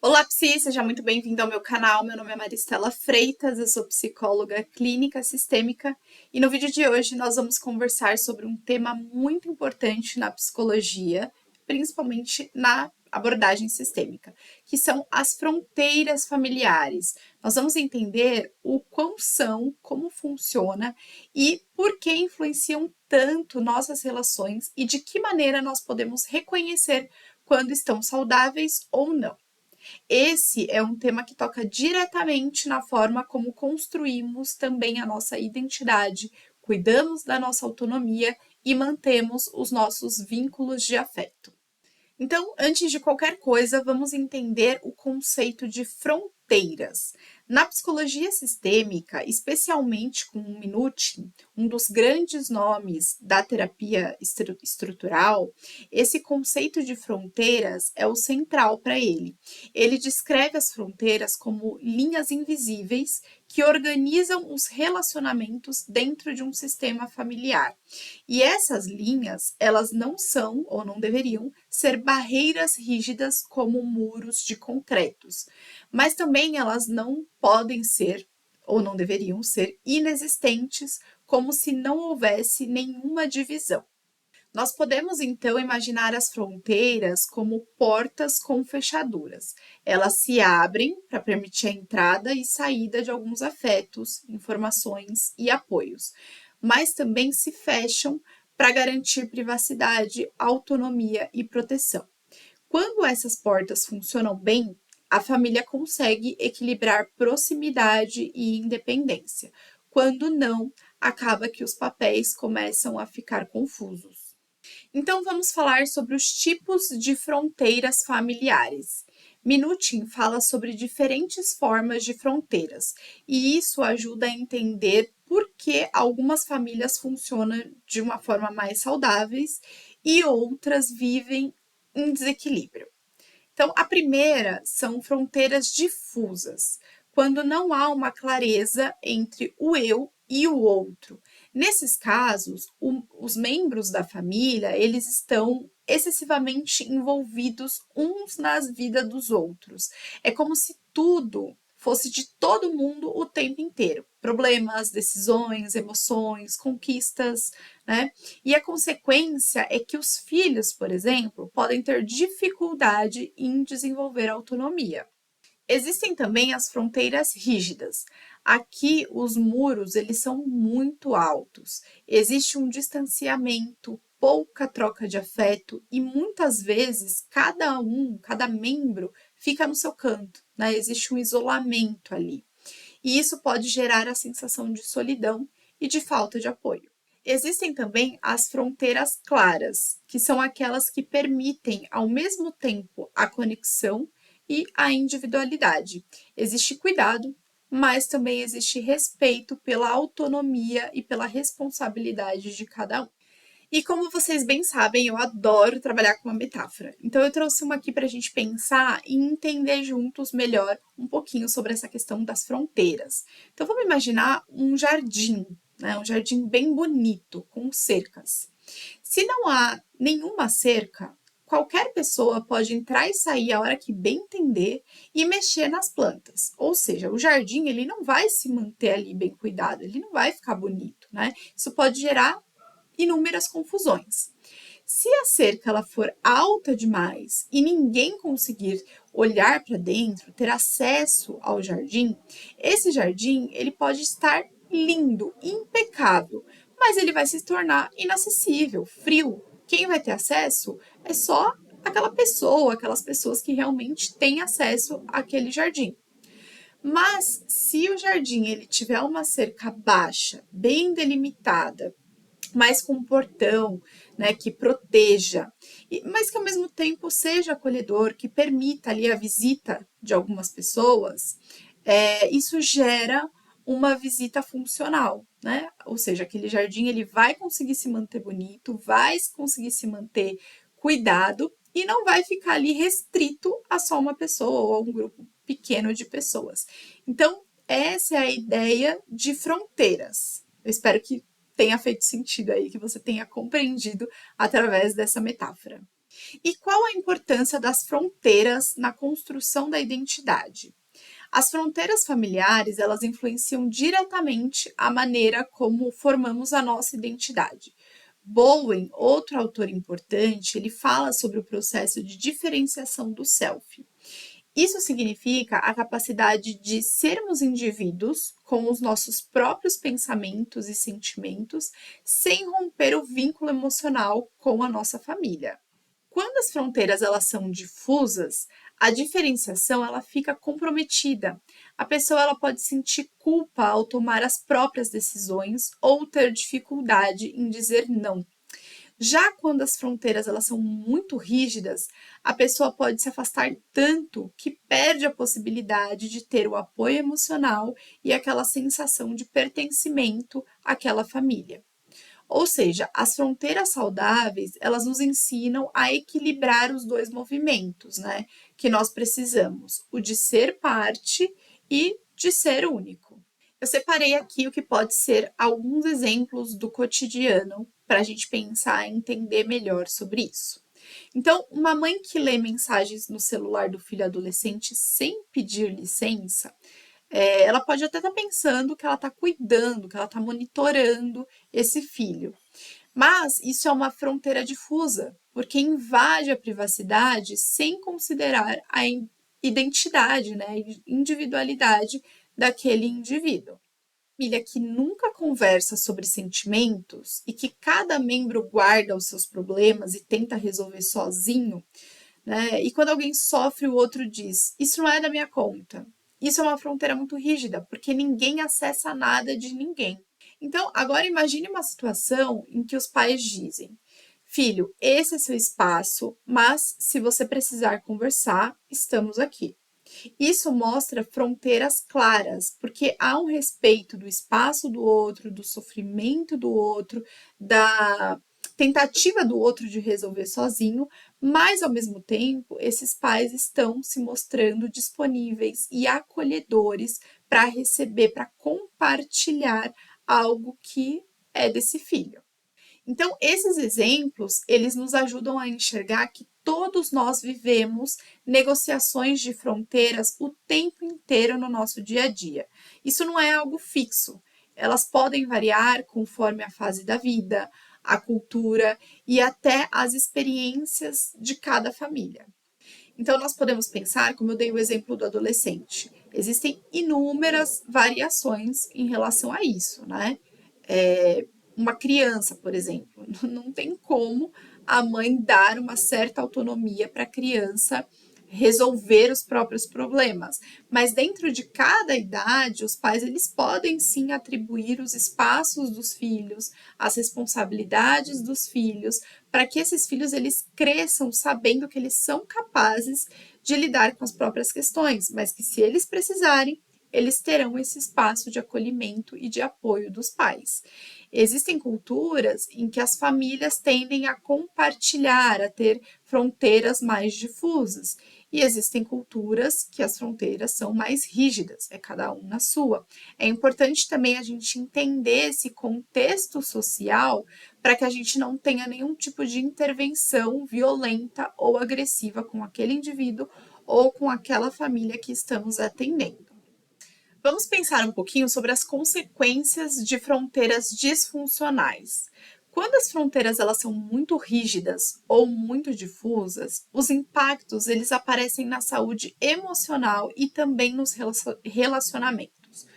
Olá, Psi, seja muito bem-vindo ao meu canal. Meu nome é Maristela Freitas, eu sou psicóloga clínica sistêmica e no vídeo de hoje nós vamos conversar sobre um tema muito importante na psicologia, principalmente na abordagem sistêmica, que são as fronteiras familiares. Nós vamos entender o quão são, como funciona e por que influenciam tanto nossas relações e de que maneira nós podemos reconhecer quando estão saudáveis ou não. Esse é um tema que toca diretamente na forma como construímos também a nossa identidade, cuidamos da nossa autonomia e mantemos os nossos vínculos de afeto. Então, antes de qualquer coisa, vamos entender o conceito de fronteiras. Na psicologia sistêmica, especialmente com o Minuchin, um dos grandes nomes da terapia estrutural, esse conceito de fronteiras é o central para ele. Ele descreve as fronteiras como linhas invisíveis que organizam os relacionamentos dentro de um sistema familiar. E essas linhas, elas não são ou não deveriam ser barreiras rígidas como muros de concretos, mas também elas não podem ser ou não deveriam ser inexistentes, como se não houvesse nenhuma divisão. Nós podemos então imaginar as fronteiras como portas com fechaduras. Elas se abrem para permitir a entrada e saída de alguns afetos, informações e apoios, mas também se fecham para garantir privacidade, autonomia e proteção. Quando essas portas funcionam bem, a família consegue equilibrar proximidade e independência. Quando não, acaba que os papéis começam a ficar confusos. Então, vamos falar sobre os tipos de fronteiras familiares. Minuchin fala sobre diferentes formas de fronteiras, e isso ajuda a entender por que algumas famílias funcionam de uma forma mais saudáveis e outras vivem em desequilíbrio. Então, a primeira são fronteiras difusas, quando não há uma clareza entre o eu e o outro. Nesses casos, os membros da família, eles estão excessivamente envolvidos uns nas vidas dos outros. É como se tudo fosse de todo mundo o tempo inteiro. Problemas, decisões, emoções, conquistas, né? E a consequência é que os filhos, por exemplo, podem ter dificuldade em desenvolver autonomia. Existem também as fronteiras rígidas. Aqui os muros eles são muito altos. Existe um distanciamento, pouca troca de afeto e muitas vezes cada membro fica no seu canto, né? Existe um isolamento ali. E isso pode gerar a sensação de solidão e de falta de apoio. Existem também as fronteiras claras, que são aquelas que permitem ao mesmo tempo a conexão e a individualidade. Existe cuidado, mas também existe respeito pela autonomia e pela responsabilidade de cada um. E como vocês bem sabem, eu adoro trabalhar com uma metáfora. Então eu trouxe uma aqui para a gente pensar e entender juntos melhor um pouquinho sobre essa questão das fronteiras. Então vamos imaginar um jardim, né? Um jardim bem bonito, com cercas. Se não há nenhuma cerca, qualquer pessoa pode entrar e sair a hora que bem entender e mexer nas plantas. Ou seja, o jardim ele não vai se manter ali bem cuidado, ele não vai ficar bonito, né? Isso pode gerar inúmeras confusões. Se a cerca ela for alta demais e ninguém conseguir olhar para dentro, ter acesso ao jardim, esse jardim ele pode estar lindo, impecável, mas ele vai se tornar inacessível, frio. Quem vai ter acesso é só aquela pessoa, aquelas pessoas que realmente têm acesso àquele jardim. Mas se o jardim ele tiver uma cerca baixa, bem delimitada, mas com um portão, né, que proteja, mas que ao mesmo tempo seja acolhedor, que permita ali a visita de algumas pessoas, isso gera uma visita funcional, né? Ou seja, aquele jardim ele vai conseguir se manter bonito, vai conseguir se manter cuidado e não vai ficar ali restrito a só uma pessoa ou a um grupo pequeno de pessoas. Então, essa é a ideia de fronteiras. Eu espero que tenha feito sentido aí, que você tenha compreendido através dessa metáfora. E qual a importância das fronteiras na construção da identidade? As fronteiras familiares, elas influenciam diretamente a maneira como formamos a nossa identidade. Bowen, outro autor importante, ele fala sobre o processo de diferenciação do self. Isso significa a capacidade de sermos indivíduos com os nossos próprios pensamentos e sentimentos, sem romper o vínculo emocional com a nossa família. Quando as fronteiras elas são difusas, a diferenciação ela fica comprometida. A pessoa ela pode sentir culpa ao tomar as próprias decisões ou ter dificuldade em dizer não. Já quando as fronteiras elas são muito rígidas, a pessoa pode se afastar tanto que perde a possibilidade de ter o apoio emocional e aquela sensação de pertencimento àquela família. Ou seja, as fronteiras saudáveis, elas nos ensinam a equilibrar os dois movimentos, né? Que nós precisamos, o de ser parte e de ser único. Eu separei aqui o que pode ser alguns exemplos do cotidiano para a gente pensar e entender melhor sobre isso. Então, uma mãe que lê mensagens no celular do filho adolescente sem pedir licença, ela pode até estar pensando que ela está cuidando, que ela está monitorando esse filho. Mas isso é uma fronteira difusa, porque invade a privacidade sem considerar a identidade, né, a individualidade daquele indivíduo. Família que nunca conversa sobre sentimentos e que cada membro guarda os seus problemas e tenta resolver sozinho, né? E quando alguém sofre, o outro diz: Isso não é da minha conta. Isso é uma fronteira muito rígida, porque ninguém acessa nada de ninguém. Então, agora imagine uma situação em que os pais dizem: Filho, esse é seu espaço, mas se você precisar conversar, estamos aqui. Isso mostra fronteiras claras, porque há um respeito do espaço do outro, do sofrimento do outro, da tentativa do outro de resolver sozinho, mas ao mesmo tempo, esses pais estão se mostrando disponíveis e acolhedores para receber, para compartilhar algo que é desse filho. Então, esses exemplos, eles nos ajudam a enxergar que todos nós vivemos negociações de fronteiras o tempo inteiro no nosso dia a dia. Isso não é algo fixo. Elas podem variar conforme a fase da vida, a cultura e até as experiências de cada família. Então, nós podemos pensar, como eu dei o exemplo do adolescente, existem inúmeras variações em relação a isso, né? Uma criança, por exemplo, não tem como a mãe dar uma certa autonomia para a criança resolver os próprios problemas, mas dentro de cada idade, os pais eles podem sim atribuir os espaços dos filhos, as responsabilidades dos filhos, para que esses filhos eles cresçam sabendo que eles são capazes de lidar com as próprias questões, mas que se eles precisarem, eles terão esse espaço de acolhimento e de apoio dos pais. Existem culturas em que as famílias tendem a compartilhar, a ter fronteiras mais difusas. E existem culturas que as fronteiras são mais rígidas, é cada um na sua. É importante também a gente entender esse contexto social para que a gente não tenha nenhum tipo de intervenção violenta ou agressiva com aquele indivíduo ou com aquela família que estamos atendendo. Vamos pensar um pouquinho sobre as consequências de fronteiras disfuncionais. Quando as fronteiras elas são muito rígidas ou muito difusas, os impactos eles aparecem na saúde emocional e também nos relacionamentos.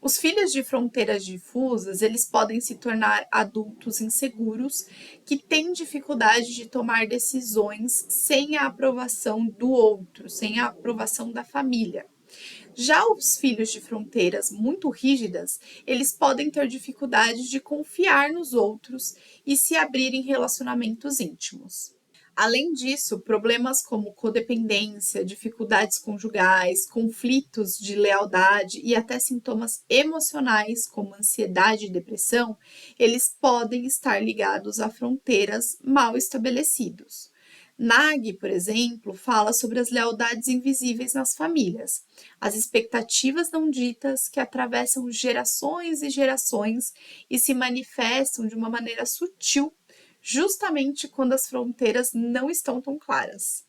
Os filhos de fronteiras difusas, eles podem se tornar adultos inseguros que têm dificuldade de tomar decisões sem a aprovação do outro, sem a aprovação da família. Já os filhos de fronteiras muito rígidas, eles podem ter dificuldade de confiar nos outros e se abrir em relacionamentos íntimos. Além disso, problemas como codependência, dificuldades conjugais, conflitos de lealdade e até sintomas emocionais como ansiedade e depressão, eles podem estar ligados a fronteiras mal estabelecidos. Nag, por exemplo, fala sobre as lealdades invisíveis nas famílias, as expectativas não ditas que atravessam gerações e gerações e se manifestam de uma maneira sutil, justamente quando as fronteiras não estão tão claras.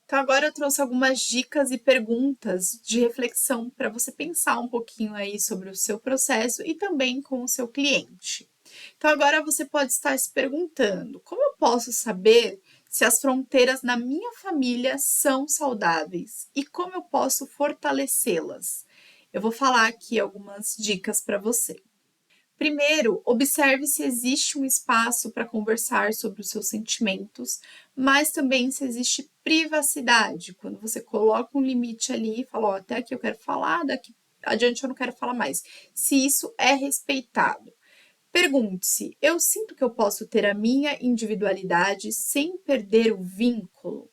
Então, agora eu trouxe algumas dicas e perguntas de reflexão para você pensar um pouquinho aí sobre o seu processo e também com o seu cliente. Então, agora você pode estar se perguntando: como eu posso saber se as fronteiras na minha família são saudáveis e como eu posso fortalecê-las? Eu vou falar aqui algumas dicas para você. Primeiro, observe se existe um espaço para conversar sobre os seus sentimentos, mas também se existe privacidade. Quando você coloca um limite ali e fala, ó, até aqui eu quero falar, daqui adiante eu não quero falar mais. Se isso é respeitado. Pergunte-se: eu sinto que eu posso ter a minha individualidade sem perder o vínculo?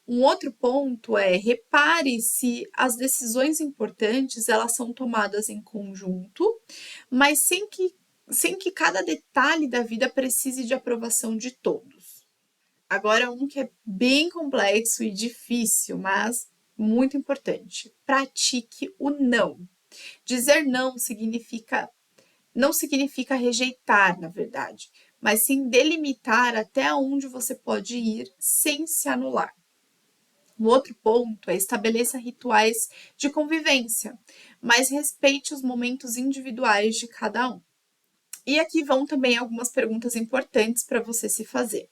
Um outro ponto é: repare se as decisões importantes elas são tomadas em conjunto, mas sem que cada detalhe da vida precise de aprovação de todos. Agora, um que é bem complexo e difícil, mas muito importante: pratique o não. Dizer não significa rejeitar, na verdade, mas sim delimitar até onde você pode ir sem se anular. Um outro ponto é estabeleça rituais de convivência, mas respeite os momentos individuais de cada um. E aqui vão também algumas perguntas importantes para você se fazer.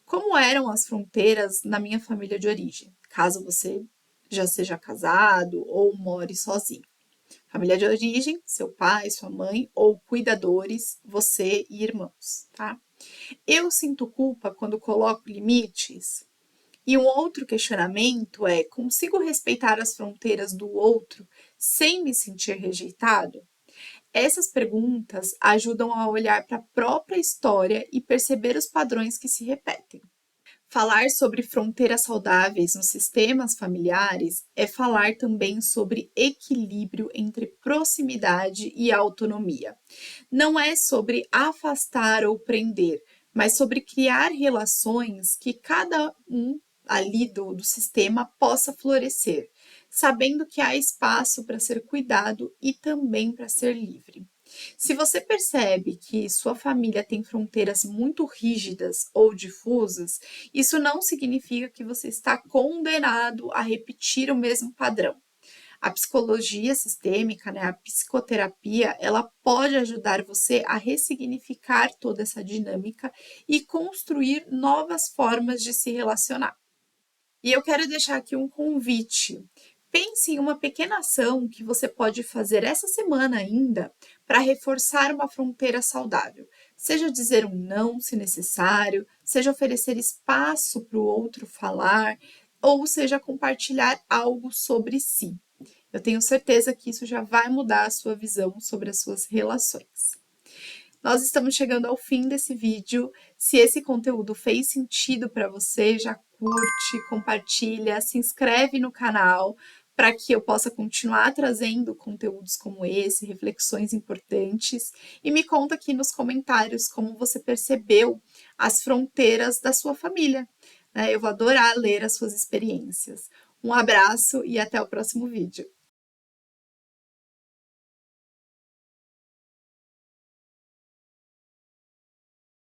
Como eram as fronteiras na minha família de origem, caso você já seja casado ou more sozinho? Família de origem, seu pai, sua mãe ou cuidadores, você e irmãos, tá? Eu sinto culpa quando coloco limites? E um outro questionamento é: consigo respeitar as fronteiras do outro sem me sentir rejeitado? Essas perguntas ajudam a olhar para a própria história e perceber os padrões que se repetem. Falar sobre fronteiras saudáveis nos sistemas familiares é falar também sobre equilíbrio entre proximidade e autonomia. Não é sobre afastar ou prender, mas sobre criar relações que cada um ali do sistema possa florescer, sabendo que há espaço para ser cuidado e também para ser livre. Se você percebe que sua família tem fronteiras muito rígidas ou difusas, isso não significa que você está condenado a repetir o mesmo padrão. A psicologia sistêmica, né, a psicoterapia, ela pode ajudar você a ressignificar toda essa dinâmica e construir novas formas de se relacionar. E eu quero deixar aqui um convite. Pense em uma pequena ação que você pode fazer essa semana ainda para reforçar uma fronteira saudável. Seja dizer um não, se necessário, seja oferecer espaço para o outro falar, ou seja compartilhar algo sobre si. Eu tenho certeza que isso já vai mudar a sua visão sobre as suas relações. Nós estamos chegando ao fim desse vídeo. Se esse conteúdo fez sentido para você, já curte, compartilha, se inscreve no canal para que eu possa continuar trazendo conteúdos como esse, reflexões importantes, e me conta aqui nos comentários como você percebeu as fronteiras da sua família, né? Eu vou adorar ler as suas experiências. Um abraço e até o próximo vídeo.